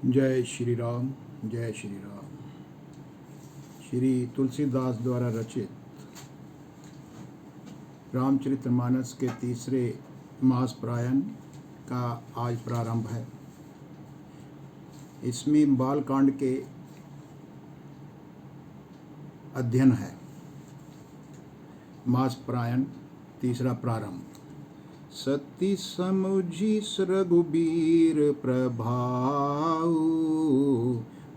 जय श्री राम। जय श्री राम। श्री तुलसीदास द्वारा रचित रामचरितमानस के तीसरे मास पारायण का आज प्रारंभ है। इसमें बालकांड के अध्ययन है। मास पारायण तीसरा प्रारंभ। सती समुझी रघुबीर प्रभाऊ,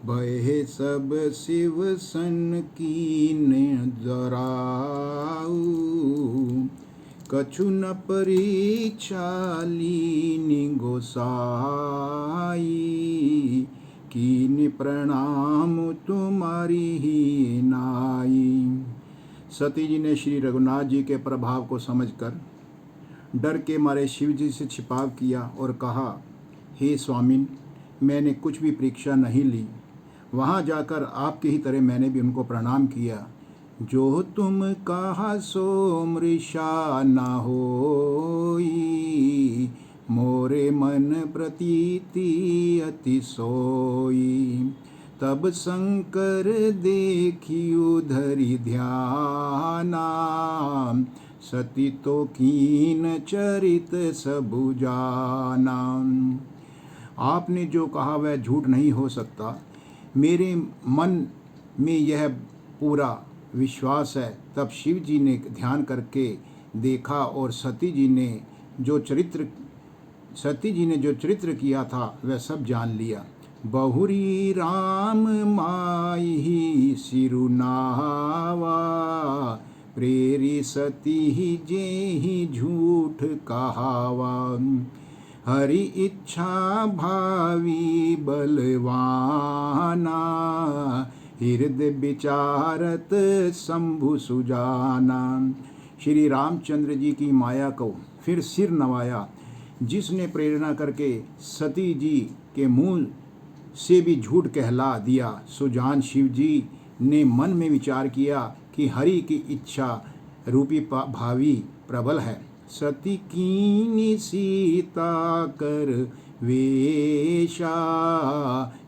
भय सब शिव सन कीन जराऊ। कछु न परीक्षा लीनि गोसाई, कीन प्रणाम तुम्हारी ही नाई। सती जी ने श्री रघुनाथ जी के प्रभाव को समझकर डर के मारे शिव जी से छिपाव किया और कहा, हे स्वामिन, मैंने कुछ भी परीक्षा नहीं ली। वहाँ जाकर आपकी ही तरह मैंने भी उनको प्रणाम किया। जो तुम कहा सो मृषा न होई, मोरे मन प्रतीति अति सोई। तब शंकर देखियो धरि ध्याना, सती तो कीन चरित सबु जाना। आपने जो कहा वह झूठ नहीं हो सकता। मेरे मन में यह पूरा विश्वास है। तब शिव जी ने ध्यान करके देखा और सती जी ने जो चरित्र किया था वह सब जान लिया। बहुरी राम माई सिरुनावा, प्रेरी सती ही जेहि झूठ कहावा। हरि इच्छा भावी बलवाना, हृदय विचारत शंभु सुजाना। श्री रामचंद्र जी की माया को फिर सिर नवाया, जिसने प्रेरणा करके सती जी के मुंह से भी झूठ कहला दिया। सुजान शिव जी ने मन में विचार किया कि हरि की इच्छा रूपी भावी प्रबल है। सती कीनी सीता कर वेशा,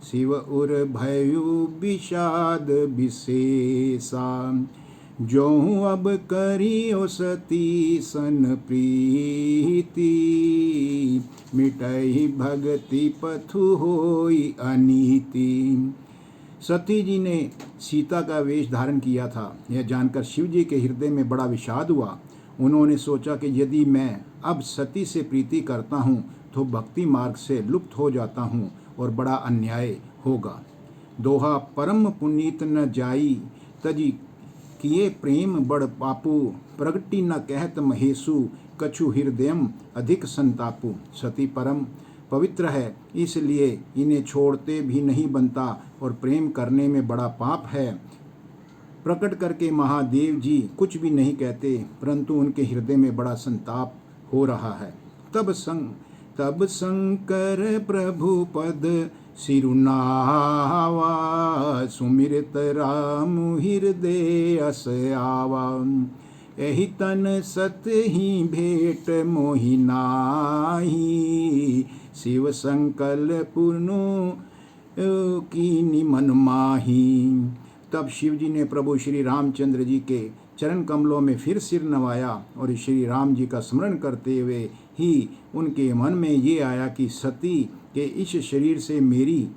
शिव उर भयु विषाद विशेषा। जो अब करियो सती सन प्रीति, मिटहि भगति पथु होई अनीति। सती जी ने सीता का वेश धारण किया था। यह जानकर शिव जी के हृदय में बड़ा विषाद हुआ। उन्होंने सोचा कि यदि मैं अब सती से प्रीति करता हूँ तो भक्ति मार्ग से लुप्त हो जाता हूँ और बड़ा अन्याय होगा। दोहा परम पुनीत न जाई, तजी किए प्रेम बड़ पापू। प्रगति न कहत महेशु, कछु हृदयम अधिक संतापु। सती परम पवित्र है, इसलिए इन्हें छोड़ते भी नहीं बनता और प्रेम करने में बड़ा पाप है। प्रकट करके महादेव जी कुछ भी नहीं कहते, परंतु उनके हृदय में बड़ा संताप हो रहा है। तब शंकर प्रभु पद सिरुनावा, सुमिरत राम हृदय अस आवा। एहि तन सत ही भेट मोहि नाही, शिव संकल्प पूर्णो कीनि मन माही। तब शिव जी ने प्रभु श्री रामचंद्र जी के चरण कमलों में फिर सिर नवाया और श्री राम जी का स्मरण करते हुए ही उनके मन में ये आया कि सती के इस शरीर से मेरी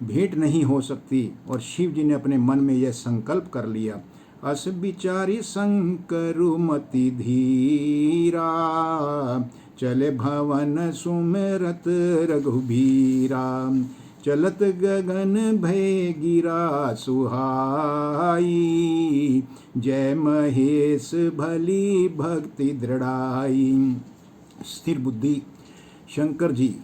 भेंट नहीं हो सकती। और शिव जी ने अपने मन में यह संकल्प कर लिया। अस विचारी शंकरु मति धीरा, चले भवन सुमिरत रघुबीरा। चलत गगन भय गिरा सुहाई, जय महेश भली भक्ति दृढ़ाई। स्थिर बुद्धि शंकर जी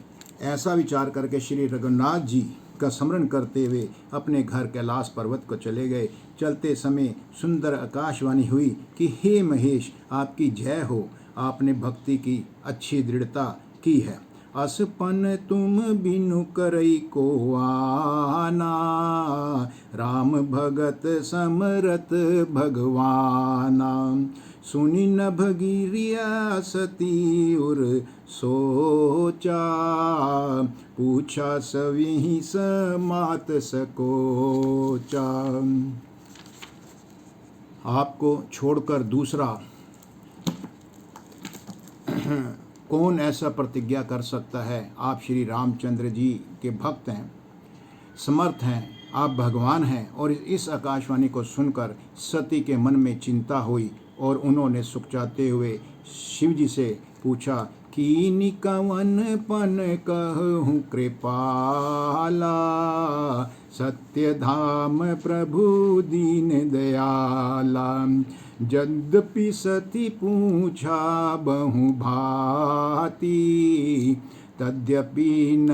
ऐसा विचार करके श्री रघुनाथ जी का स्मरण करते हुए अपने घर कैलाश पर्वत को चले गए। चलते समय सुंदर आकाशवाणी हुई कि हे महेश, आपकी जय हो, आपने भक्ति की अच्छी दृढ़ता की है। असपन तुम बिनु करई को आना, राम भगत समरत भगवाना। सुनी नभगिरिया सती उर सोचा, पूछा सविहि समात सकोचा। आपको छोड़कर दूसरा कौन ऐसा प्रतिज्ञा कर सकता है? आप श्री रामचंद्र जी के भक्त हैं, समर्थ हैं, आप भगवान हैं। और इस आकाशवाणी को सुनकर सती के मन में चिंता हुई और उन्होंने सुखचाते हुए शिव जी से पूछा, कीनि कवन पन कहूँ कृपाला, सत्य धाम प्रभु दीन दयाला। यद्यपि सती पूछा बहु भांति, तद्यपि न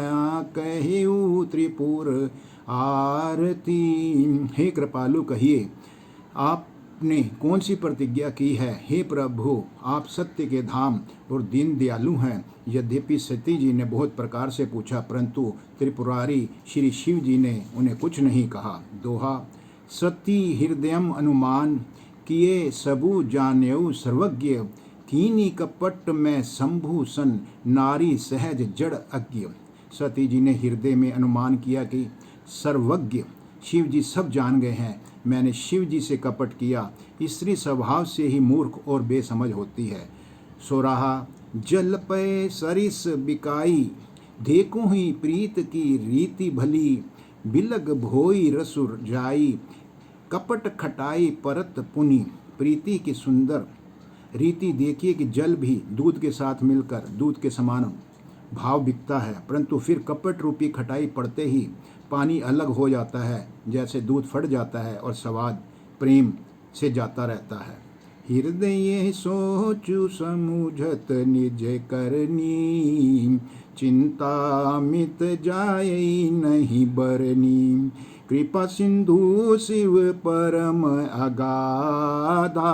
कहेऊ त्रिपुर आरती। हे कृपालु, कहिए आपने कौन सी प्रतिज्ञा की है? हे प्रभु, आप सत्य के धाम और दीन दयालु हैं। यद्यपि सती जी ने बहुत प्रकार से पूछा, परंतु त्रिपुरारी श्री शिव जी ने उन्हें कुछ नहीं कहा। दोहा। सती हृदयम अनुमान, किए सबु जानेऊ सर्वज्ञ। कीनी कपट में शंभु सन, नारी सहज जड़ अज्ञ। सती जी ने हृदय में अनुमान किया कि सर्वज्ञ शिव जी सब जान गए हैं, मैंने शिव जी से कपट किया। स्त्री स्वभाव से ही मूर्ख और बेसमझ होती है। सोराहा। जल पे सरिस बिकाई, देखूं ही प्रीत की रीति भली। बिलग भोई रसुर जाई, कपट खटाई परत पुनि। प्रीति की सुंदर रीति देखिए कि जल भी दूध के साथ मिलकर दूध के समान भाव बिकता है, परंतु फिर कपट रूपी खटाई पड़ते ही पानी अलग हो जाता है, जैसे दूध फट जाता है और स्वाद प्रेम से जाता रहता है। हृदय सोचु समुझत निज करनी, चिंता मित जाय नहीं बरनी। कृपा सिंधु शिव परम अगाधा,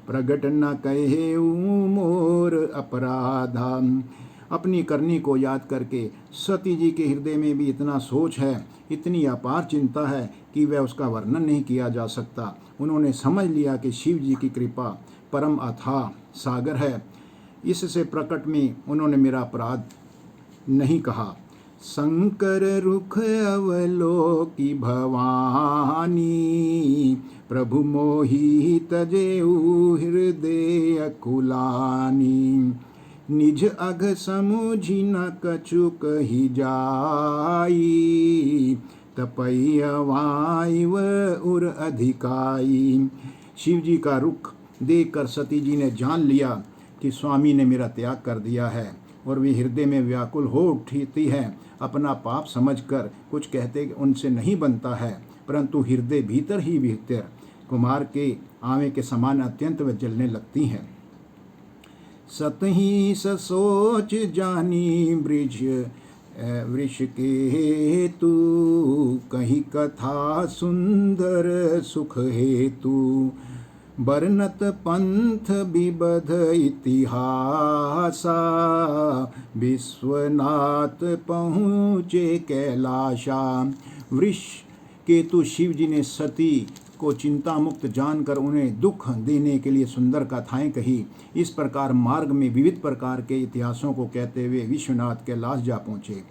प्रगट न कहे मोर अपराधा। अपनी करनी को याद करके सती जी के हृदय में भी इतना सोच है, इतनी अपार चिंता है कि वह उसका वर्णन नहीं किया जा सकता। उन्होंने समझ लिया कि शिव जी की कृपा परम अथाह सागर है। इससे प्रकट में उन्होंने मेरा अपराध नहीं कहा। शंकर रुख अवलोकी भवानी, प्रभु मोहि तजेऊ हृदय अकुलानी। निज अघ समुझी न कछु कही जाई, तपैया वाइव उर अधिकाई। शिव जी का रुख देखकर सती जी ने जान लिया कि स्वामी ने मेरा त्याग कर दिया है, और वे हृदय में व्याकुल हो उठती है। अपना पाप समझकर कुछ कहते उनसे नहीं बनता है, परंतु हृदय भीतर ही भीतर कुमार के आवे के समान अत्यंत वे जलने लगती हैं। सतही ससोच जानी वृष के हेतु, कहीं कथा सुंदर सुख हेतु। बरनत पंथ विबध इतिहासा, विश्वनाथ पहुँचे कैलाशा। वृष केतु शिव जी ने सती को चिंता मुक्त जानकर उन्हें दुख देने के लिए सुंदर कथाएं कही। इस प्रकार मार्ग में विविध प्रकार के इतिहासों को कहते हुए विश्वनाथ कैलाश जा पहुँचे।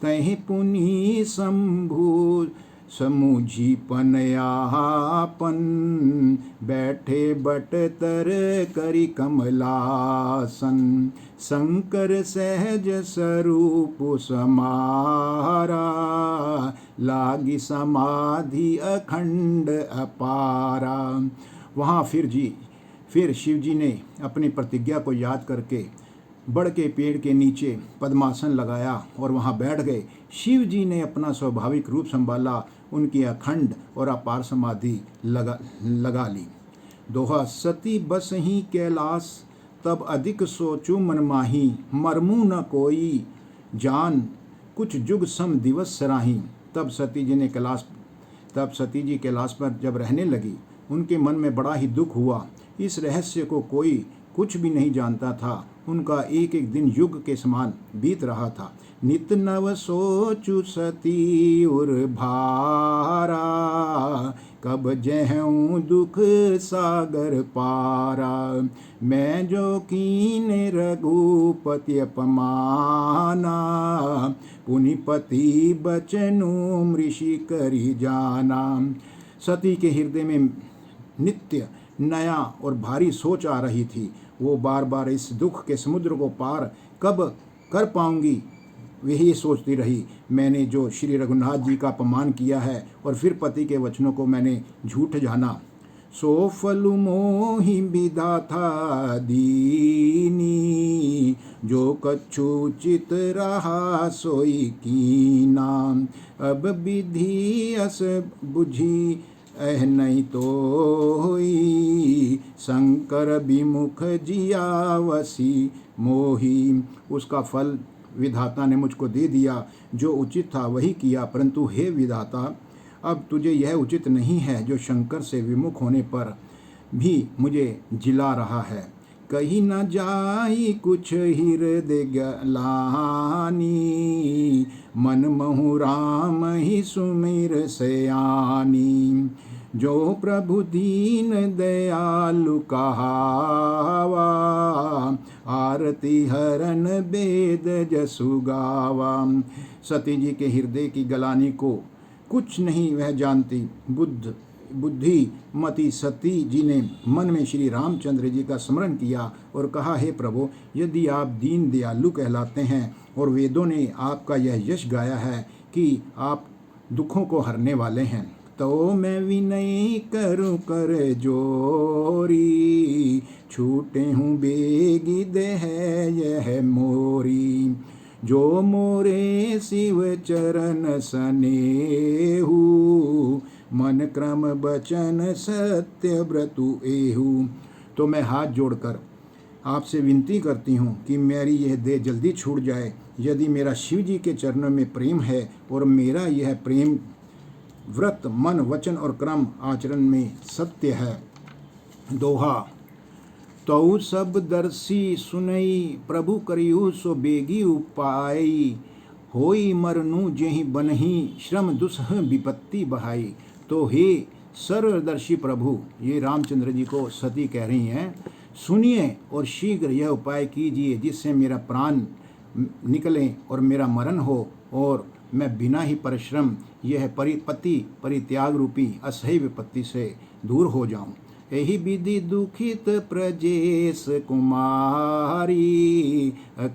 तहि पुनि शंभु समुझी पनयापन, बैठे बट तर करी कमलासन। शंकर सहज स्वरूप समारा, लागी समाधि अखंड अपारा। वहाँ फिर शिव जी ने अपनी प्रतिज्ञा को याद करके बड़ के पेड़ के नीचे पद्मासन लगाया और वहाँ बैठ गए। शिव जी ने अपना स्वाभाविक रूप संभाला, उनकी अखंड और अपार समाधि लगा ली। दोहा। सती बस ही कैलाश, तब अधिक सोचू मन माही। मरमू न कोई जान, कुछ जुग सम दिवस सराही। तब सती जी कैलाश पर जब रहने लगी, उनके मन में बड़ा ही दुख हुआ। इस रहस्य को कोई कुछ भी नहीं जानता था। उनका एक एक दिन युग के समान बीत रहा था। नित नव सोचु सती उर भारा, कब जहूँ दुख सागर पारा। मैं जो कीन रघुपति अपमाना, पुनिपति बचनु ऋषि करी जाना। सती के हृदय में नित्य नया और भारी सोच आ रही थी। वो बार बार इस दुख के समुद्र को पार कब कर पाऊंगी, वही सोचती रही। मैंने जो श्री रघुनाथ जी का अपमान किया है और फिर पति के वचनों को मैंने झूठ जाना, सो फल मोहि विधाता दीनी, जो कछु चित रहा सोई कीना। अब विधि अस बुझी नहीं तो होई, शंकर विमुख जियावसी मोही। उसका फल विधाता ने मुझको दे दिया, जो उचित था वही किया, परंतु हे विधाता, अब तुझे यह उचित नहीं है जो शंकर से विमुख होने पर भी मुझे जिला रहा है। कहीं न जाई कुछ हृदय गलानी, मन महु राम ही सुमिर सयानी। जो प्रभु दीन दयालु कहावा, आरती हरन वेद जसु गावा। सती जी के हृदय की गलानी को कुछ नहीं वह जानती। बुद्धि मती सती जी ने मन में श्री रामचंद्र जी का स्मरण किया और कहा, हे प्रभु, यदि आप दीन दयालु कहलाते हैं और वेदों ने आपका यह यश गाया है कि आप दुखों को हरने वाले हैं, तो मैं विनय करूं कर जोरी, छूटे हूँ बेगी देह यह मोरी। जो मोरे शिव चरण सनेहू, मन क्रम बचन सत्य व्रतु एहू। तो मैं हाथ जोड़कर आपसे विनती करती हूँ कि मेरी यह देह जल्दी छूट जाए। यदि मेरा शिव जी के चरणों में प्रेम है और मेरा यह प्रेम व्रत मन वचन और क्रम आचरण में सत्य है। दोहा। तौ सब दर्शी सुनई, प्रभु करियु सो बेगी उपाई, होई मरनु जेहि बनहि, श्रम दुसह विपत्ति बहाई। तो हे सर्वदर्शी प्रभु, ये रामचंद्र जी को सती कह रही हैं, सुनिए और शीघ्र यह उपाय कीजिए जिससे मेरा प्राण निकले और मेरा मरण हो और मैं बिना ही परिश्रम यह परित्याग रूपी असह्य विपत्ति से दूर हो जाऊं। यही विधि दुखित प्रजेश कुमारी,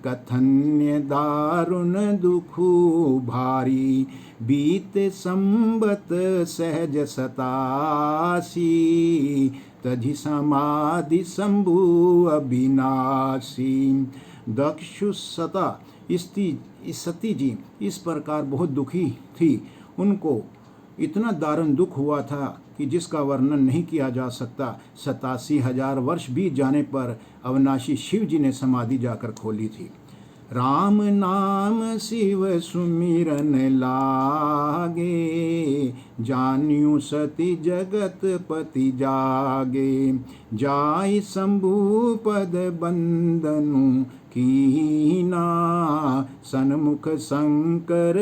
कथन्य दारुण दुखु भारी। बीत संबत सहज सतासी, तजि समाधि शंभु अविनाशी। दक्षु सती जी इस प्रकार बहुत दुखी थी। उनको इतना दारुण दुख हुआ था कि जिसका वर्णन नहीं किया जा सकता। 87,000 वर्ष बीत जाने पर अविनाशी शिव जी ने समाधि जाकर खोली थी। राम नाम शिव सुमिरन लागे, जान्यू सती जगत पति जागे। जाय शंभु पद बंदनु कीना, सन्मुख शंकर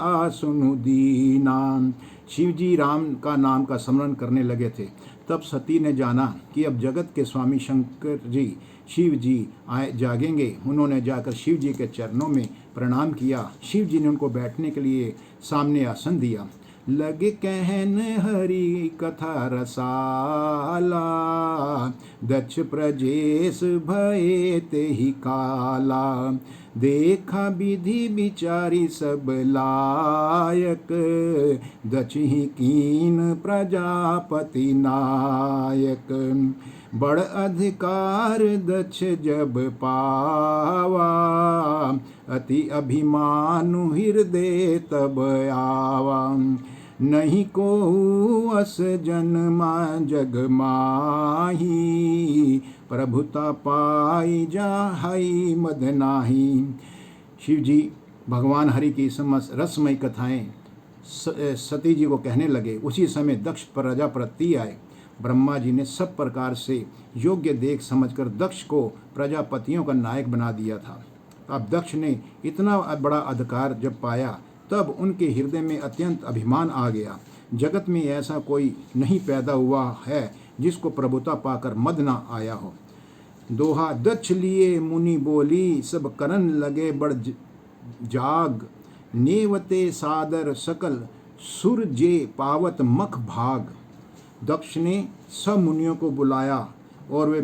आसुनु दीना। शिव जी राम का नाम का स्मरण करने लगे थे। तब सती ने जाना कि अब जगत के स्वामी शंकर जी शिव जी जागेंगे। उन्होंने जाकर शिव जी के चरणों में प्रणाम किया। शिव जी ने उनको बैठने के लिए सामने आसन दिया। लगे कहन हरि कथा रसाला, दक्ष प्रजेश भये तेहि काला। देखा विधि विचारी सब लायक, दक्ष ही कीन प्रजापति नायक। बड़ अधिकार दक्ष जब पावा, अति अभिमानु हृदय तब आवा। नहीं को अस जन्मा जग माही, प्रभुता पाई जाहि मद नाही। शिव जी भगवान हरि की रसमयी कथाएं सती जी को कहने लगे। उसी समय दक्ष प्रजापति आए। ब्रह्मा जी ने सब प्रकार से योग्य देख समझकर दक्ष को प्रजापतियों का नायक बना दिया था। अब दक्ष ने इतना बड़ा अधिकार जब पाया, तब उनके हृदय में अत्यंत अभिमान आ गया। जगत में ऐसा कोई नहीं पैदा हुआ है जिसको प्रभुता पाकर मद ना आया हो। दोहा दक्ष लिए मुनि बोली, सब करन लगे बड़ जाग, नेवते सादर सकल सुर जे पावत मख भाग। दक्ष ने सब मुनियों को बुलाया और वे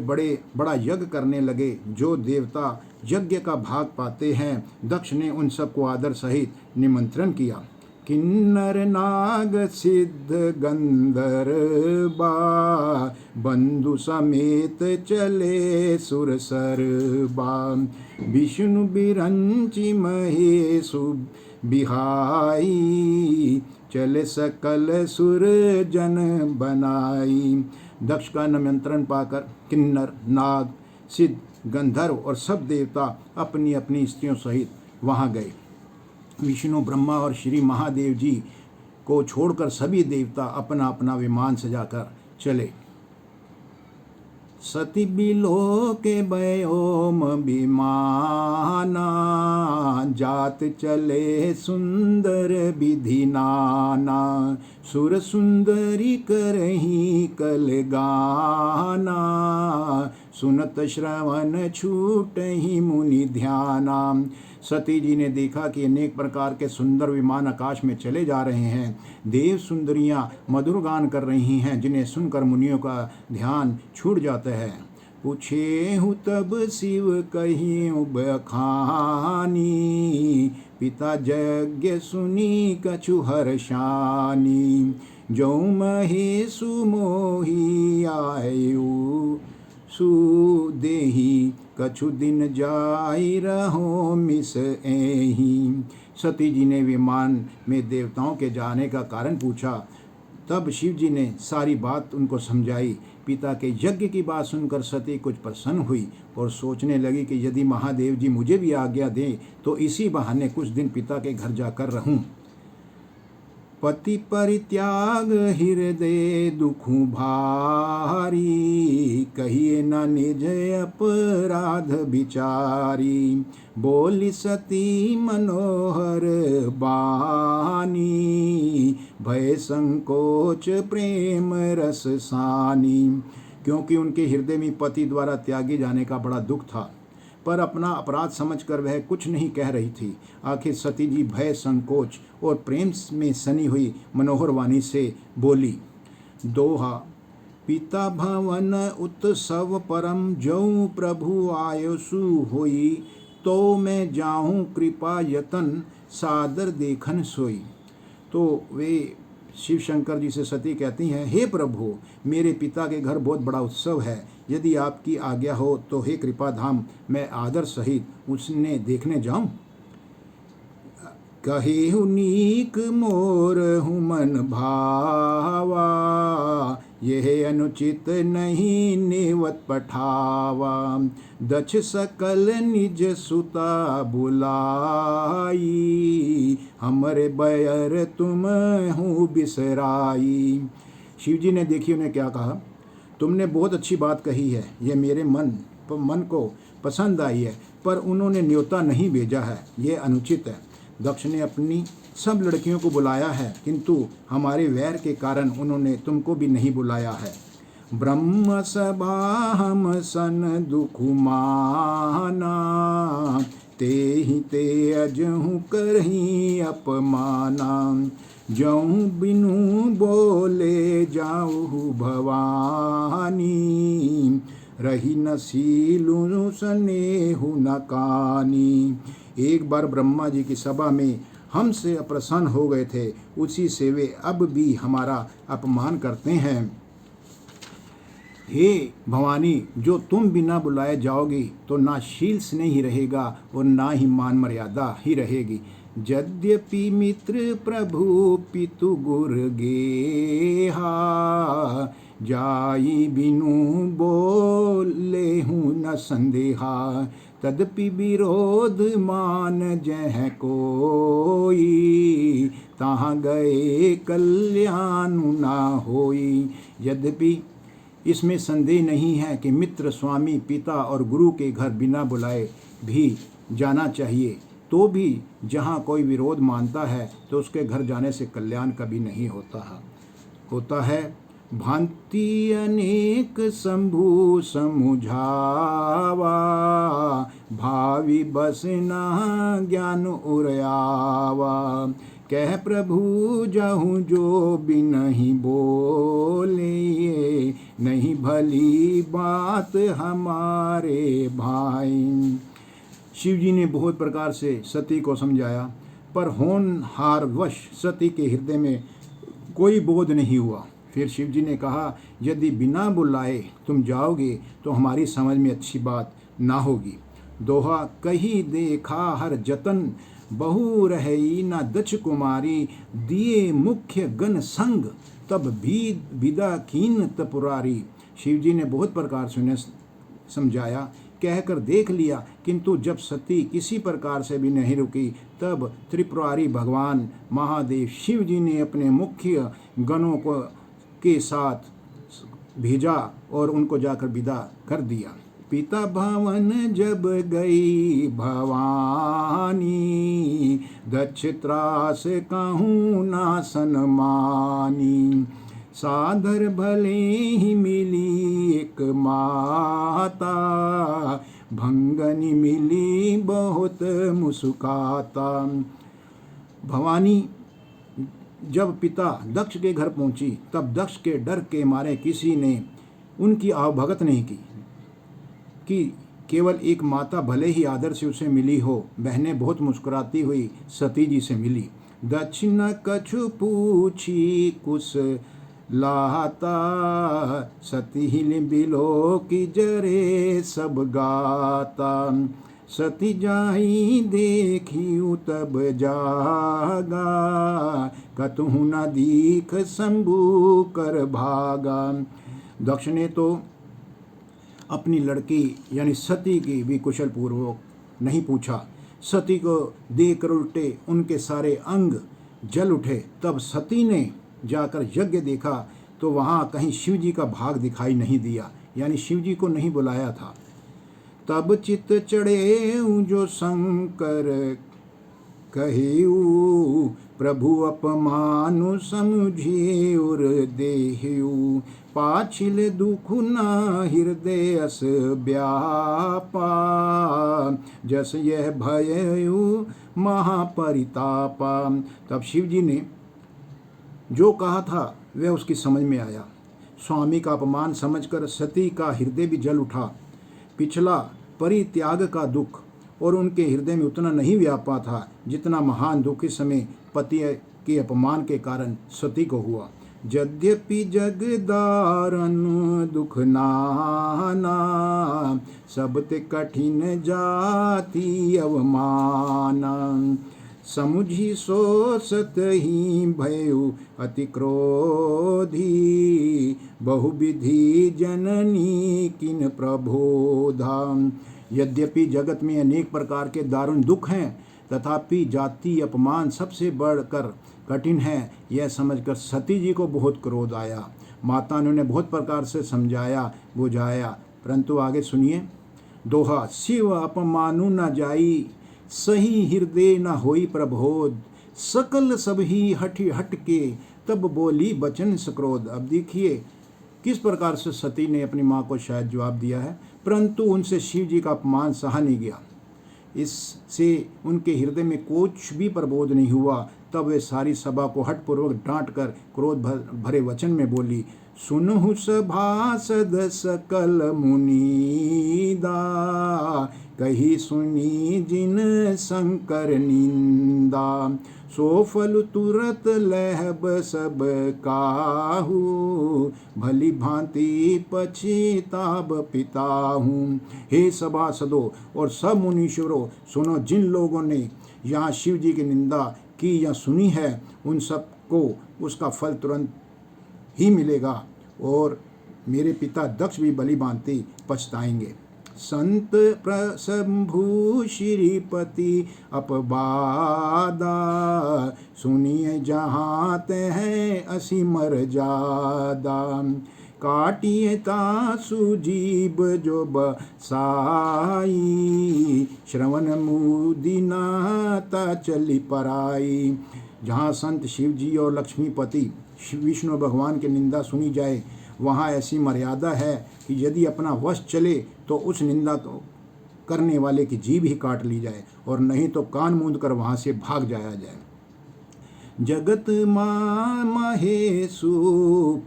बड़ा यज्ञ करने लगे। जो देवता यज्ञ का भाग पाते हैं, दक्ष ने उन सबको आदर सहित निमंत्रण किया। किन्नर नाग सिद्ध गंधर्वा, बंधु समेत चले सुर सरबा। विष्णु बिरंची महेशु बिहाई, चले सकल सुर जन बनाई। दक्ष का निमंत्रण पाकर किन्नर, नाग, सिद्ध, गंधर्व और सब देवता अपनी अपनी स्त्रियों सहित वहाँ गए। विष्णु, ब्रह्मा और श्री महादेव जी को छोड़कर सभी देवता अपना अपना विमान सजाकर चले। सती बिलो के व्योम विमाना, जात चले सुंदर विधि नाना। सुर सुंदरी करही कल गाना, सुनत श्रवण छूटहि मुनि ध्याना। सती जी ने देखा कि अनेक प्रकार के सुंदर विमान आकाश में चले जा रहे हैं। देव सुंदरियां मधुर गान कर रही हैं, जिन्हें सुनकर मुनियों का ध्यान छूट जाता है। पूछे हूँ तब शिव कहियो बखानी, पिता यज्ञ सुनी कछु हर्षानी। जो महेशु मोही आयु सुदेही, कछु दिन जाई रहो मिस एही। सती जी ने विमान में देवताओं के जाने का कारण पूछा। तब शिव जी ने सारी बात उनको समझाई। पिता के यज्ञ की बात सुनकर सती कुछ प्रसन्न हुई और सोचने लगी कि यदि महादेव जी मुझे भी आज्ञा दें तो इसी बहाने कुछ दिन पिता के घर जाकर रहूं। पति परित्याग हृदय दुखु भारी, कहिए न निज अपराध विचारी। बोली सती मनोहर बानी, भय संकोच प्रेम रस सानी। क्योंकि उनके हृदय में पति द्वारा त्यागे जाने का बड़ा दुख था, पर अपना अपराध समझकर वह कुछ नहीं कह रही थी। आखिर सती जी भय, संकोच और प्रेम में सनी हुई मनोहर वाणी से बोली। दोहा पिता भवन उत्सव परम, जो प्रभु आयसु होई। तो मैं जाऊं कृपा यतन, सादर देखन सोई। तो वे शिव शंकर जी से सती कहती हैं, हे प्रभु, मेरे पिता के घर बहुत बड़ा उत्सव है। यदि आपकी आज्ञा हो तो हे कृपा धाम, मैं आदर सहित उसने देखने जाऊं। कहे नीक मोर हूँ मन भावा, यह अनुचित नहीं नेवत पठावा। दक्ष सकल निज सुता बुलाई, हमरे बैर तुम हूँ बिसराई। शिव जी ने देखिए उन्हें क्या कहा, तुमने बहुत अच्छी बात कही है, यह मेरे मन को पसंद आई है, पर उन्होंने न्योता नहीं भेजा है, यह अनुचित है। दक्ष ने अपनी सब लड़कियों को बुलाया है, किंतु हमारे वैर के कारण उन्होंने तुमको भी नहीं बुलाया है। ब्रह्म सभा हम सन दुखु माना, ते अजहु करही अपमाना। जऊँ बिनु बोले जाऊँ भवानी, रही न सीलु स्नेहु न कानी। एक बार ब्रह्मा जी की सभा में हमसे अप्रसन्न हो गए थे, उसी से वे अब भी हमारा अपमान करते हैं। हे भवानी, जो तुम बिना बुलाए जाओगी तो ना शील स्नेह ही रहेगा और ना ही मान मर्यादा ही रहेगी। यद्यपि मित्र प्रभु पितु गुर गेहा, जाई बिनु बोले हूँ न संदेहा। तदपि विरोध मान जह कोई, तहाँ गए कल्याण ना होई। यद्यपि इसमें संदेह नहीं है कि मित्र, स्वामी, पिता और गुरु के घर बिना बुलाए भी जाना चाहिए, तो भी जहाँ कोई विरोध मानता है तो उसके घर जाने से कल्याण कभी नहीं होता है। होता है। भांति अनेक शंभु समुझावा, भावी बस न ज्ञान उरयावा। कह प्रभु जहूँ जो भी नहीं बोले, नहीं भली बात हमारे भाई। शिव जी ने बहुत प्रकार से सती को समझाया, पर होनहारवश सती के हृदय में कोई बोध नहीं हुआ। फिर शिव जी ने कहा, यदि बिना बुलाए तुम जाओगे तो हमारी समझ में अच्छी बात ना होगी। दोहा कही देखा हर जतन, बहु रही ना दक्ष कुमारी। दिए मुख्य गण संग, तब भी विदा कीन तपुरारी। शिव जी ने बहुत प्रकार से उन्हें समझाया, कहकर देख लिया, किंतु जब सती किसी प्रकार से भी नहीं रुकी, तब त्रिपुरारी भगवान महादेव शिव जी ने अपने मुख्य गणों को के साथ भेजा और उनको जाकर विदा कर दिया। पिता भवन जब गई भवानी, दक्ष त्रास कहूँ ना सनमानी। साधर भले ही मिली एक माता, भंगनी मिली बहुत मुस्काता। भवानी जब पिता दक्ष के घर पहुंची, तब दक्ष के डर के मारे किसी ने उनकी आवभगत नहीं की कि केवल एक माता भले ही आदर से उसे मिली हो। बहनें बहुत मुस्कुराती हुई सती जी से मिली। दक्ष न कछु पूछी कुछ लाता, सती हिल बिलो की जरे सब गाता। सती जाई देखियु तब जागा, कतहु न दीख शंभु कर भागा। दक्ष ने तो अपनी लड़की यानी सती की भी कुशल पूर्वक नहीं पूछा। सती को देखकर उल्टे उनके सारे अंग जल उठे। तब सती ने जाकर यज्ञ देखा तो वहाँ कहीं शिव जी का भाग दिखाई नहीं दिया, यानी शिव जी को नहीं बुलाया था। तब चित चढ़े जो शंकर कहेऊ, प्रभु अपमानु समझे उर देहु। पाछिल दुख न हृदय अस व्यापा, जस यह भयउ महापरितापा। तब शिव जी ने जो कहा था वह उसकी समझ में आया। स्वामी का अपमान समझकर सती का हृदय भी जल उठा। पिछला परित्याग का दुख और उनके हृदय में उतना नहीं व्यापा था जितना महान दुख इस समय पति के अपमान के कारण सती को हुआ। यद्यपि जगदारन दुख नाना, सबते कठिन जाति अवमाना। समुझी सो सत ही भयउ अति क्रोधी, बहुविधि जननी किन प्रबोधा। यद्यपि जगत में अनेक प्रकार के दारुण दुख हैं, तथापि जाति अपमान सबसे बढ़कर कठिन है, यह समझकर सती जी को बहुत क्रोध आया। माता ने उन्हें बहुत प्रकार से समझाया बुझाया, परंतु आगे सुनिए। दोहा शिव अपमानु न जाई, सही हृदय न होई प्रबोध। सकल सब ही हट के, तब बोली बचन सक्रोध। अब देखिए किस प्रकार से सती ने अपनी माँ को शायद जवाब दिया है, परंतु उनसे शिव जी का अपमान सहा नहीं गया। इससे उनके हृदय में कुछ भी प्रबोध नहीं हुआ। तब वे सारी सभा को हठपूर्वक डांट कर क्रोध भरे वचन में बोली, सुनहु सभासद सकल मुनीदा, कही सुनी जिन शंकर निंदा। सो फल तुरत लहब सब काहू, भली भांति पछिताब पिताहूँ। हे सभासदों और सब मुनीश्वरों, सुनो, जिन लोगों ने यहाँ शिव जी की निंदा की या सुनी है, उन सब को उसका फल तुरंत ही मिलेगा और मेरे पिता दक्ष भी भली भांति पछताएंगे। संत प्रशंभु श्रीपति अपवादा, सुनिए जहाँ ते हैं असी मर जादा। काटिए तासु जीव जो बसाई, श्रवण मुदिनाता चली पराई। जहाँ संत शिव जी और लक्ष्मीपति विष्णु भगवान की निंदा सुनी जाए, वहाँ ऐसी मर्यादा है कि यदि अपना वश चले तो उस निंदा को करने वाले की जीभ ही काट ली जाए, और नहीं तो कान मूंद कर वहाँ से भाग जाया जाए। जगत माँ महेशु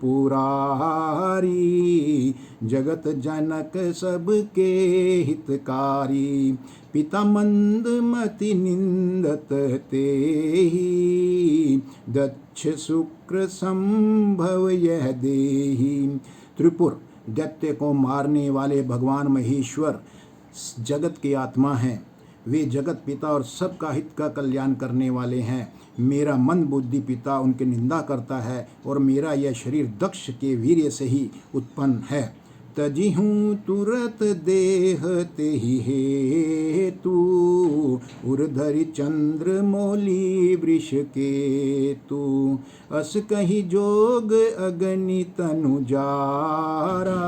पुरारी, जगत जनक सबके हितकारी। पिता मंदमति निंदत तेहि, दक्ष शुक्र संभव यह देहि। त्रिपुर दैत्य को मारने वाले भगवान महेश्वर जगत की आत्मा हैं। वे जगत पिता और सबका हित का कल्याण करने वाले हैं। मेरा मन बुद्धि पिता उनकी निंदा करता है, और मेरा यह शरीर दक्ष के वीर्य से ही उत्पन्न है। तजी हूँ तुरत देह तेहि हेतु, उर्धरि चंद्र मौली वृष केतु। अस कही जोग अग्नि तनु जारा,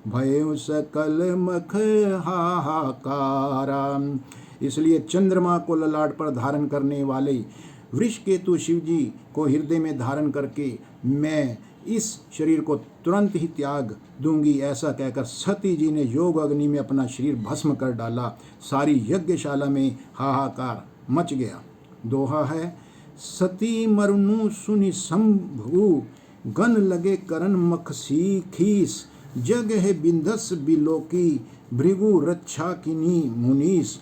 भय सकल मख हाहाकारा। इसलिए चंद्रमा को ललाट पर धारण करने वाले वृषकेतु शिव जी को हृदय में धारण करके मैं इस शरीर को तुरंत ही त्याग दूंगी, ऐसा कहकर सती जी ने योग अग्नि में अपना शरीर भस्म कर डाला। सारी यज्ञशाला में हाहाकार मच गया। दोहा है, सती मरनु सुनि शंभु, गन लगे करन मख खीस। जग है बिंधस बिलोकी, भृगु रक्षा किनी मुनीस।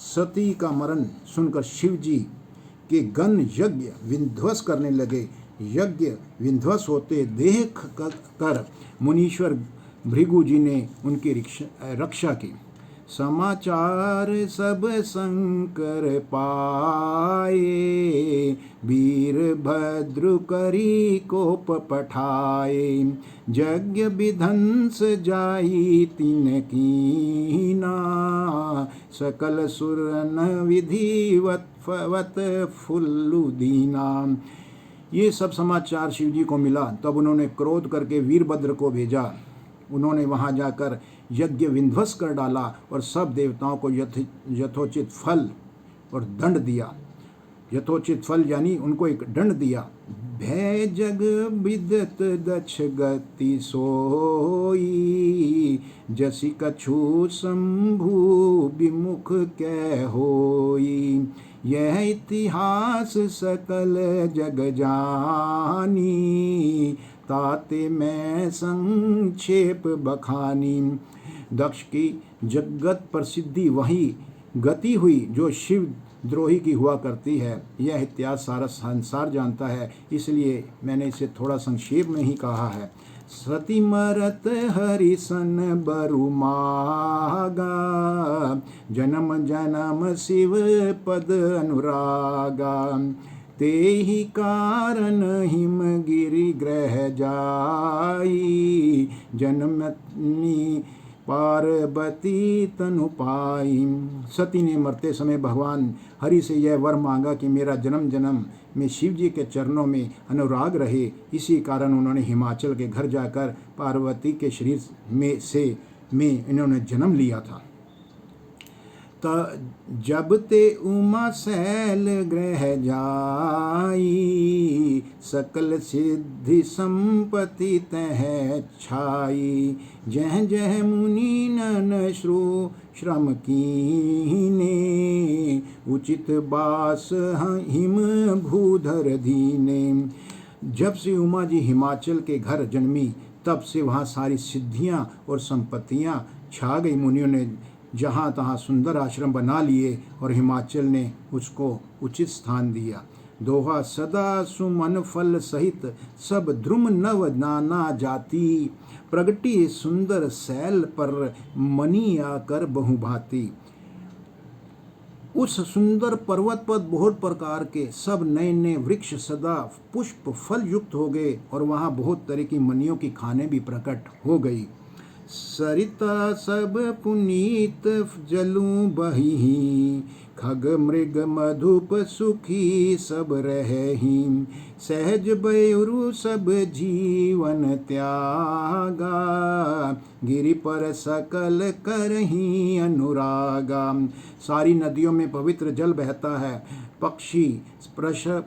सती का मरण सुनकर शिव जी के गण यज्ञ विध्वंस करने लगे। यज्ञ विध्वंस होते देख कर मुनीश्वर भृगु जी ने उनकी रक्षा की। समाचार सब शंकर पाए, वीरभद्र करी कोप पठाए। यज्ञ विध्वंस जाई तिन कीना, सकल सुर न विधिवत फुल्लु दीना। ये सब समाचार शिव जी को मिला। तब उन्होंने क्रोध करके वीरभद्र को भेजा। उन्होंने वहाँ जाकर यज्ञ विध्वंस कर डाला और सब देवताओं को यथोचित फल और दंड दिया। यथोचित फल यानी उनको एक दंड दिया। भय जग विदत दक्ष गति सोई, जसी कछु शंभु विमुख कै होई। यह इतिहास सकल जग जानी, ताते मैं संक्षेप बखानी। दक्ष की जगत प्रसिद्धि वही गति हुई जो शिव द्रोही की हुआ करती है। यह इतिहास सारा संसार जानता है, इसलिए मैंने इसे थोड़ा संक्षेप में ही कहा है। सती मरत हरिसन बरु मागा, जन्म जन्म शिव पद अनुरागा। तेहि कारण हिमगिरि ग्रह जाई, जन्मनी पार्वती तनु पाई। सती ने मरते समय भगवान हरि से यह वर मांगा कि मेरा जन्म जन्म में शिव जी के चरणों में अनुराग रहे। इसी कारण उन्होंने हिमाचल के घर जाकर पार्वती के शरीर में इन्होंने जन्म लिया था। जब ते उमा शैल ग्रह जाई, सकल सिद्धि संपत्ति तह छाई। जह जह मुनि नन श्रम कीने, उचित बास हिम भूधर दीने। जब से उमा जी हिमाचल के घर जन्मी, तब से वहाँ सारी सिद्धियाँ और संपत्तियाँ छा गई। मुनियों ने जहाँ तहाँ सुंदर आश्रम बना लिए और हिमाचल ने उसको उचित स्थान दिया। दोहा, सदा सुमन फल सहित सब ध्रुम नव नाना जाति, प्रगटी सुंदर सैल पर मनी आकर बहुभांति। उस सुंदर पर्वत पर बहुत प्रकार के सब नए नए वृक्ष सदा पुष्प फल युक्त हो गए और वहाँ बहुत तरह की मनियों की खाने भी प्रकट हो गई। सरिता सब पुनीत जलूं बही, खग मृग मधुप सुखी सब रहही, सहज बयरु सब जीवन त्यागा, गिरि पर सकल करही अनुरागा। सारी नदियों में पवित्र जल बहता है, पक्षी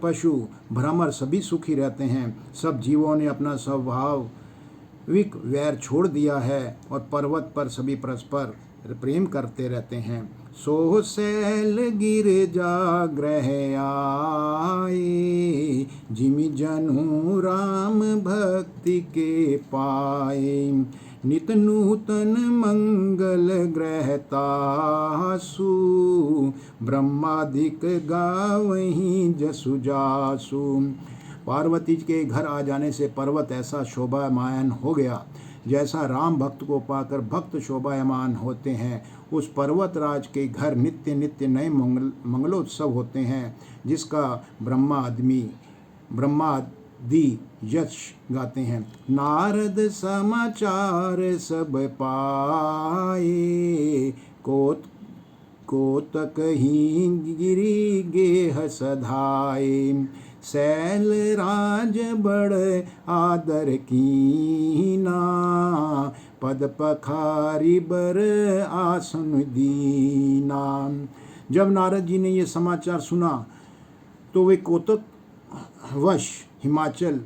पशु भ्रमर सभी सुखी रहते हैं। सब जीवों ने अपना स्वाभाविक वैर छोड़ दिया है और पर्वत पर सभी परस्पर प्रेम करते रहते हैं। सोह सैल गिर जाग्रह आए, जिमि जनु राम भक्ति के पाए, नित नूतन मंगल ग्रहतासु, ब्रह्मादिक गावहीं जसु जासु। पार्वती के घर आ जाने से पर्वत ऐसा शोभायमान हो गया जैसा राम भक्त को पाकर भक्त शोभायमान होते हैं। उस पर्वतराज के घर नित्य नित्य नए मंगलोत्सव होते हैं, जिसका ब्रह्मादि यश गाते हैं। नारद समाचार सब पाए, कोतक ही गिरी गेह सधाए, सैल राज बड़ आदर कीना, पद पखारी बर आसन दीना। जब नारद जी ने ये समाचार सुना तो वे कोतक वश हिमाचल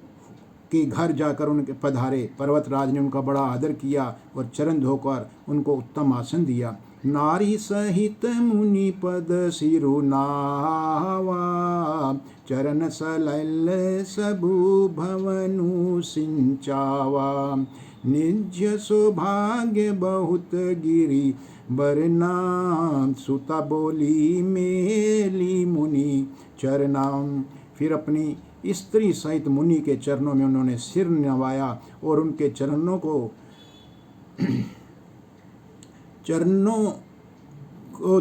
के घर जाकर उनके पधारे। पर्वतराज ने उनका बड़ा आदर किया और चरण धोकर उनको उत्तम आसन दिया। नारी सहित मुनि पद सिरु नावा, चरण सलल सबु भवनु सिंचावा, निज सौभाग्य बहुत गिरी बरना, सुता बोली मेली मुनि चरनाम। फिर अपनी स्त्री सहित मुनि के चरणों में उन्होंने सिर नवाया और उनके चरणों को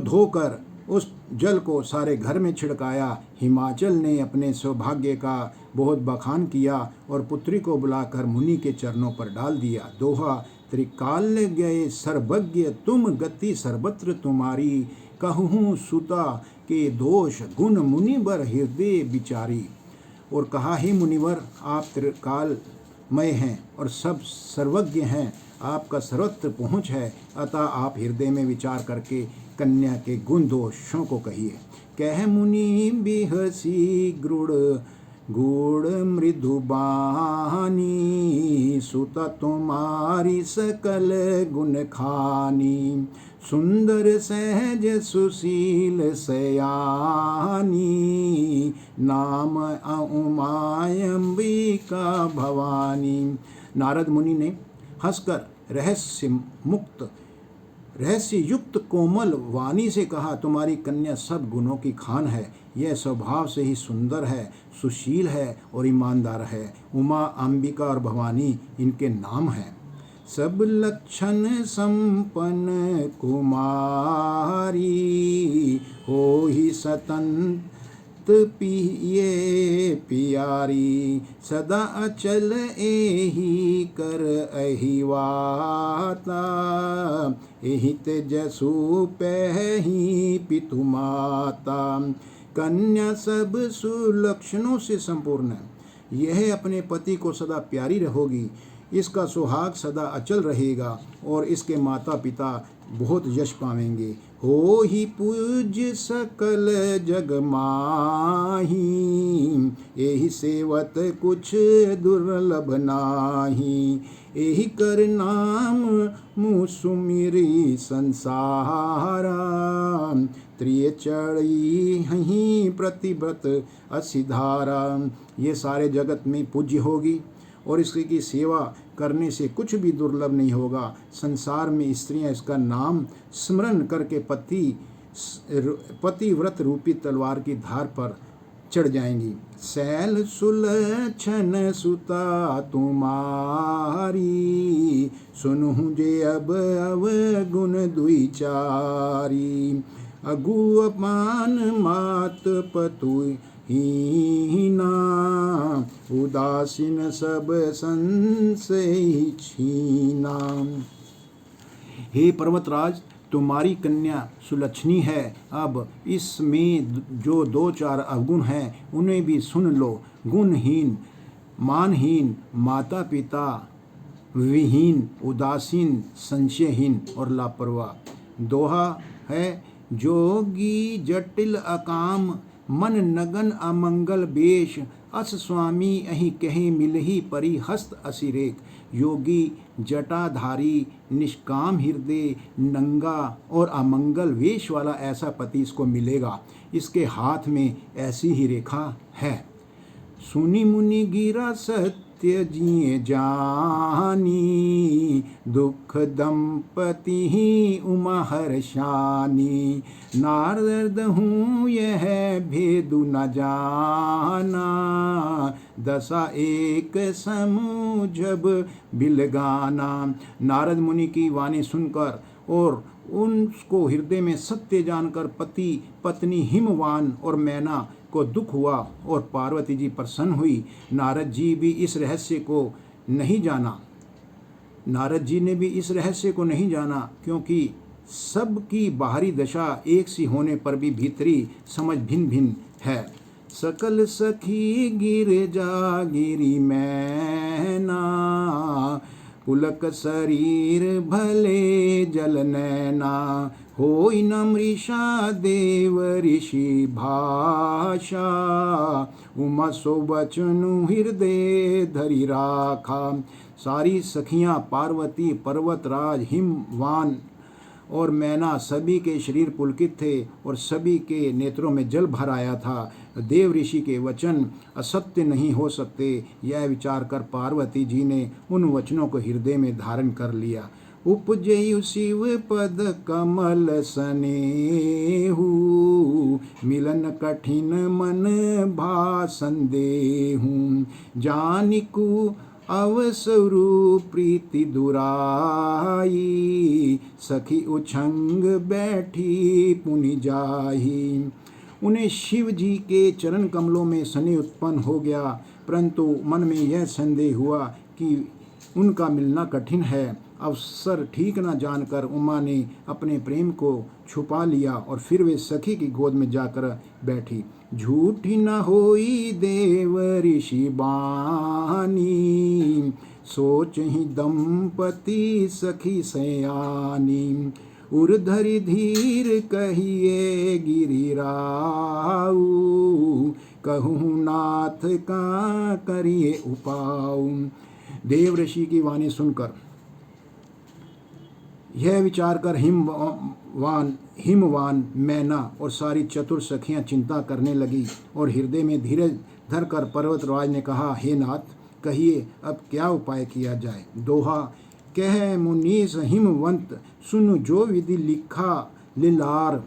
धोकर उस जल को सारे घर में छिड़काया। हिमाचल ने अपने सौभाग्य का बहुत बखान किया और पुत्री को बुलाकर मुनि के चरणों पर डाल दिया। दोहा, त्रिकाल गए सर्वज्ञ तुम गति सर्वत्र तुम्हारी, कहूँ सुता के दोष गुण मुनिवर हृदय विचारी। और कहा, हे मुनिवर, आप त्रिकालमय हैं और सब सर्वज्ञ हैं, आपका सर्वत्र पहुँच है, अतः आप हृदय में विचार करके कन्या के गुण दोषों को कहिए। कह मुनि बिहसी गुड़ मृदु बानी, सुता तुम्हारी सकल गुण खानी, सुंदर सहज सुशील सयानी, नाम उमायंबिका भवानी। नारद मुनि ने हंसकर रहस्य युक्त कोमल वाणी से कहा, तुम्हारी कन्या सब गुणों की खान है। यह स्वभाव से ही सुंदर है, सुशील है और ईमानदार है। उमा, अंबिका और भवानी इनके नाम हैं। सब लक्षण संपन्न कुमारी, हो ही सतंत पिये पियारी, सदा अचल एही कर अहिवाता, एहि तेजसु पहि पितु माता। कन्या सब सुलक्षणों से संपूर्ण है। यह अपने पति को सदा प्यारी रहोगी, इसका सुहाग सदा अचल रहेगा और इसके माता पिता बहुत यश पावेंगे। हो ही पूज्य सकल जग माही, एहि सेवत कुछ दुर्लभ नाही, एहि कर नाम मुँह सुमिरी संसारा, त्रिय चढ़ी हहीं प्रतिव्रत असिधारा। ये सारे जगत में पूज्य होगी और इसकी सेवा करने से कुछ भी दुर्लभ नहीं होगा। संसार में स्त्रियां इसका नाम स्मरण करके पतिव्रत रूपी तलवार की धार पर चढ़ जाएंगी। सैल सुलक्षण सुता तुम्हारी, सुनहु जे अब गुण दुई चारी, अगु अपान मात पतु हीना, उदासीन सब संशय छीना। हे पर्वतराज, तुम्हारी कन्या सुलक्षणी है। अब इसमें जो 2-4 अवगुण हैं उन्हें भी सुन लो। गुणहीन, मानहीन, माता पिता विहीन, उदासीन, संशयहीन और लापरवाह। दोहा है, जोगी जटिल अकाम, मन नगन अमंगल बेश, अस स्वामी अहि कहे मिलही परी हस्त असिरेक। योगी जटाधारी, निष्काम हृदय, नंगा और अमंगल वेश वाला ऐसा पति इसको मिलेगा। इसके हाथ में ऐसी ही रेखा है। सुनी मुनि गिरा सत्य जिए जानी, दुख दंपति ही उमा हर्षानी। नारद हूँ यह भेदु न जाना, दशा एक समूझब बिलगाना। नारद मुनि की वाणी सुनकर और उनको हृदय में सत्य जानकर पति पत्नी हिमवान और मैना को दुख हुआ और पार्वती जी प्रसन्न हुई। नारद जी भी इस रहस्य को नहीं जाना। नारद जी ने भी इस रहस्य को नहीं जाना, क्योंकि सबकी बाहरी दशा एक सी होने पर भी भीतरी समझ भिन्न भिन्न है। सकल सखी गिरजा गिरी मैना, पुलक शरीर भले जल नैना। होई न मृषा देव ऋषि भाषा, उमा सो बचनु हृदय धरि राखा। सारी सखियां पार्वती, पर्वतराज, हिमवान और मैना सभी के शरीर पुलकित थे और सभी के नेत्रों में जल भर आया था। देव ऋषि के वचन असत्य नहीं हो सकते, यह विचार कर पार्वती जी ने उन वचनों को हृदय में धारण कर लिया। उपजयु शिव पद कमल सनेहु, मिलन कठिन मन भा संदेहु। जानिकु अवसरु प्रीति दुराई, सखी उछंग बैठी पुनि जाही। उन्हें शिव जी के चरण कमलों में स्नेह उत्पन्न हो गया, परंतु मन में यह संदेह हुआ कि उनका मिलना कठिन है। अवसर ठीक न जानकर उमा ने अपने प्रेम को छुपा लिया और फिर वे सखी की गोद में जाकर बैठी। झूठी न होई देव ऋषि बानी, सोच ही दंपति सखी सयानी। उर्धरि धीर कहिए गिरिराऊ, कहूँ नाथ का करिए उपाऊ। देव ऋषि की वाणी सुनकर यह विचार कर हिमवान मैना और सारी चतुर सखियां चिंता करने लगी और हृदय में धीरज धरकर पर्वतराज ने कहा, हे नाथ, कहिए अब क्या उपाय किया जाए। दोहा, कह मुनीस हिमवंत, सुनु जो विधि लिखा लिलार।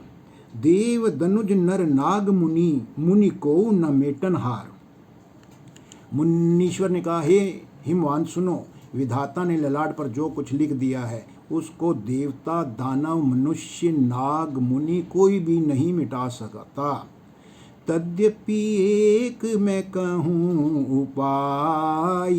देव दनुज नर नाग मुनि, मुनि को न मेटन हार। मुनीश्वर ने कहा, हे हिमवान सुनो, विधाता ने ललाट पर जो कुछ लिख दिया है उसको देवता, दानव, मनुष्य, नाग, मुनि कोई भी नहीं मिटा सकता। तद्यपि एक मैं कहूँ उपाय,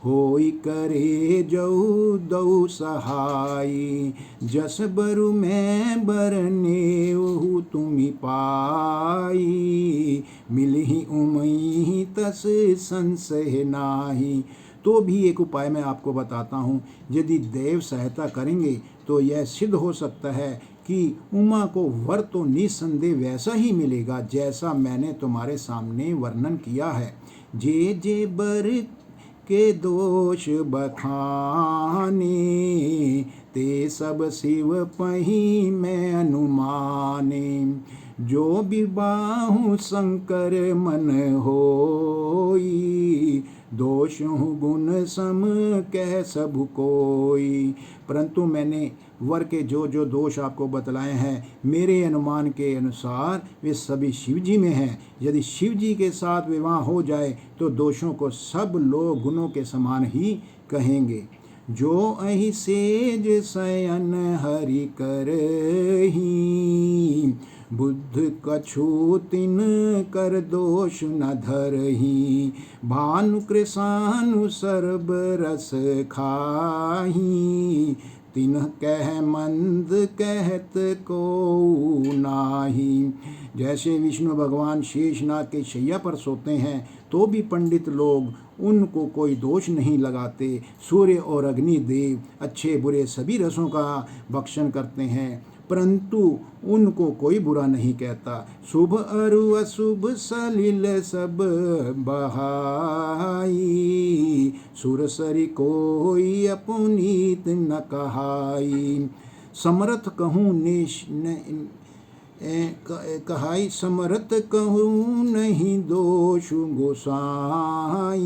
होई करे जऊ दऊ सहाय। जस बरु मैं बरने ओहु तुमि पाई, मिलहि उमहि तस संशय नाही। तो भी एक उपाय मैं आपको बताता हूँ। यदि देव सहायता करेंगे तो यह सिद्ध हो सकता है कि उमा को वर तो निसंदेह वैसा ही मिलेगा जैसा मैंने तुम्हारे सामने वर्णन किया है। जे जे बर के दोष बखाने, ते सब शिव पही मैं अनुमाने। जो विबाहु शंकर मन होई, दोष गुण सम कह सब कोई। परंतु मैंने वर के जो जो दोष आपको बतलाए हैं, मेरे अनुमान के अनुसार वे सभी शिव जी में हैं। यदि शिव जी के साथ विवाह हो जाए तो दोषों को सब लोग गुणों के समान ही कहेंगे। जो अहि सेज शयन हरि करही, बुद्ध कछु तिन कर दोष न धरही। भानु कृशानु सर्ब रस खाही, तिन्ह कह मंद कहत को नाही। जैसे विष्णु भगवान शेषनाग के शैया पर सोते हैं तो भी पंडित लोग उनको कोई दोष नहीं लगाते। सूर्य और अग्नि देव अच्छे बुरे सभी रसों का भक्षण करते हैं, परंतु उनको कोई बुरा नहीं कहता। शुभ अरु अशुभ सलिल सब बहाई, सुरसरी कोई अपुनीत न कहाई। समरथ कहूँ कहाई, समरथ कहूँ नहीं दोष गोसाई,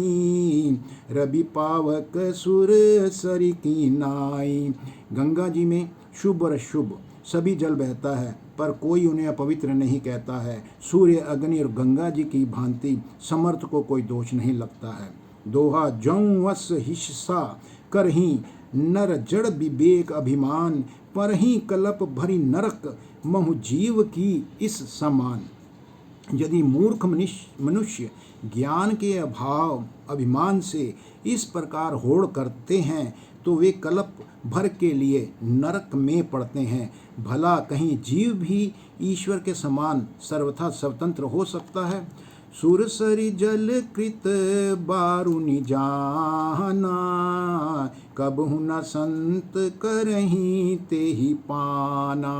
रवि पावक सुर सरी की नाई। गंगा जी में शुभ और अशुभ सभी जल बहता है, पर कोई उन्हें अपवित्र नहीं कहता है। सूर्य, अग्नि और गंगा जी की भांति समर्थ को कोई दोष नहीं लगता है। दोहा जौं वस हिस्सा करही नर जड़ विवेक अभिमान, पर ही कलप भरी नरक महु जीव की इस समान। यदि मूर्ख मनुष्य ज्ञान के अभाव अभिमान से इस प्रकार होड़ करते हैं तो वे कल्प भर के लिए नरक में पड़ते हैं। भला कहीं जीव भी ईश्वर के समान सर्वथा स्वतंत्र हो सकता है? सुरसरी जल कृत बारुनि जाना, कबहु न संत करही तेहि पाना।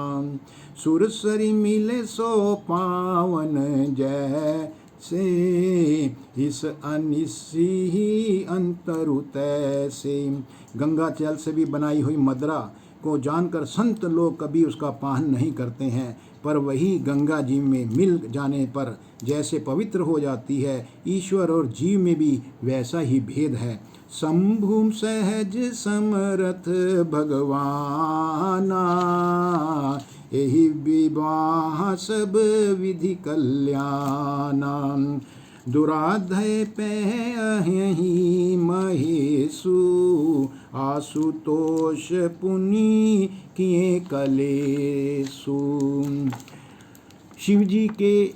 सुरसरी मिले सो पावन जैसे, इस अनिसी अंतरु तैसे। गंगा जल से भी बनाई हुई मदरा को जानकर संत लोग कभी उसका पान नहीं करते हैं, पर वही गंगा जी में मिल जाने पर जैसे पवित्र हो जाती है, ईश्वर और जीव में भी वैसा ही भेद है। शंभु सहज समरथ भगवाना, यही विवाह सब विधि कल्याणा। दुराधय पेहि महेशु, आशुतोष पुनि किए कलेसु। शिव जी के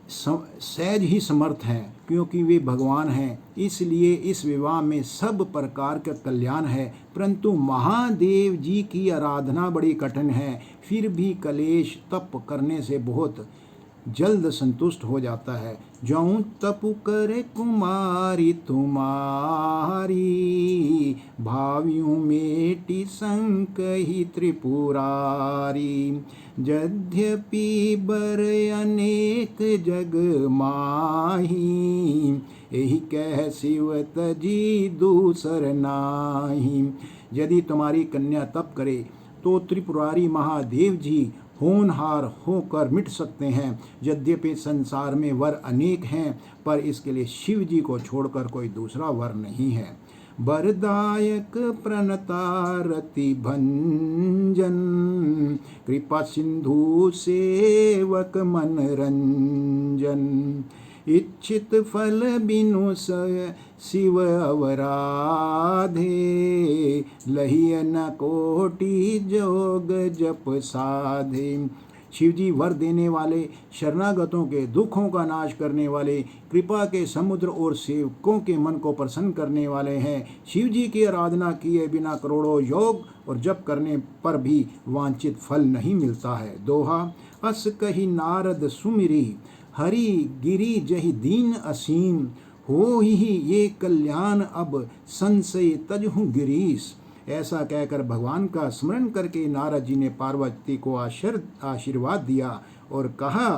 सहज ही समर्थ हैं, क्योंकि वे भगवान हैं, इसलिए इस विवाह में सब प्रकार का कल्याण है। परंतु महादेव जी की आराधना बड़ी कठिन है, फिर भी कलेश तप करने से बहुत जल्द संतुष्ट हो जाता है। जौं तपु करे कुमारी तुम्हारी, भावियों मेटी संकहि त्रिपुरारी। यद्यपि बर अनेक जग माही, यही कह शिव तजी दूसर नाही। यदि तुम्हारी कन्या तप करे तो त्रिपुरारी महादेव जी होनहार होकर मिट सकते हैं। यद्यपि संसार में वर अनेक हैं, पर इसके लिए शिव जी को छोड़कर कोई दूसरा वर नहीं है। वरदायक प्रणतारति भंजन, कृपा सिंधु सेवक मनरंजन। इच्छित फल बिनु शिव अवराधे, लहिय न कोटि जोग जप साधे। शिव जी वर देने वाले, शरणागतों के दुखों का नाश करने वाले, कृपा के समुद्र और सेवकों के मन को प्रसन्न करने वाले हैं। शिव जी की आराधना किए बिना करोड़ों योग और जप करने पर भी वांछित फल नहीं मिलता है। दोहा अस कही नारद सुमिरी, हरि गिरी जहि दीन असीम। हो ही ये कल्याण अब संशय तजहु गिरीश। ऐसा कहकर भगवान का स्मरण करके नारद जी ने पार्वती को आशीर्वाद दिया और कहा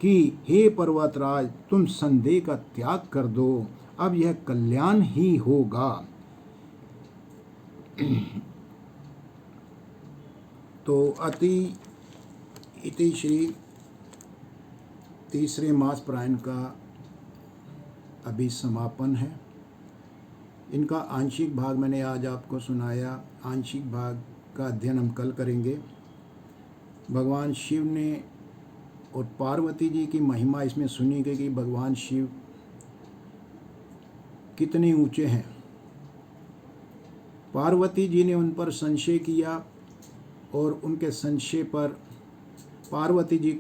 कि हे पर्वतराज, तुम संदेह का त्याग कर दो, अब यह कल्याण ही होगा। तो इति श्री तीसरे मास पारायण का अभी समापन है। इनका आंशिक भाग मैंने आज आपको सुनाया, आंशिक भाग का अध्ययन हम कल करेंगे। भगवान शिव ने और पार्वती जी की महिमा इसमें सुनी गई कि भगवान शिव कितने ऊंचे हैं। पार्वती जी ने उन पर संशय किया और उनके संशय पर पार्वती जी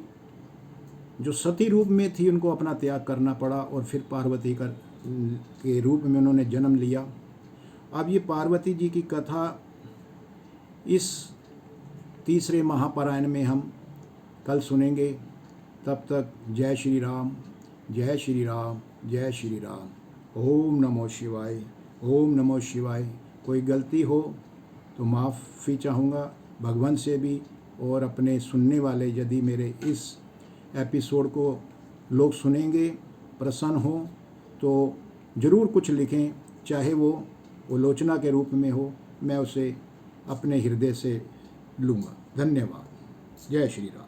जो सती रूप में थी उनको अपना त्याग करना पड़ा और फिर पार्वती के रूप में उन्होंने जन्म लिया। अब ये पार्वती जी की कथा इस तीसरे महापारायण में हम कल सुनेंगे। तब तक जय श्री राम, जय श्री राम, जय श्री राम। ओम नमो शिवाय, ओम नमो शिवाय। कोई गलती हो तो माफ़ी चाहूँगा भगवान से भी, और अपने सुनने वाले यदि मेरे इस एपिसोड को लोग सुनेंगे, प्रसन्न हो तो ज़रूर कुछ लिखें, चाहे वो आलोचना के रूप में हो, मैं उसे अपने हृदय से लूँगा। धन्यवाद। जय श्री राम।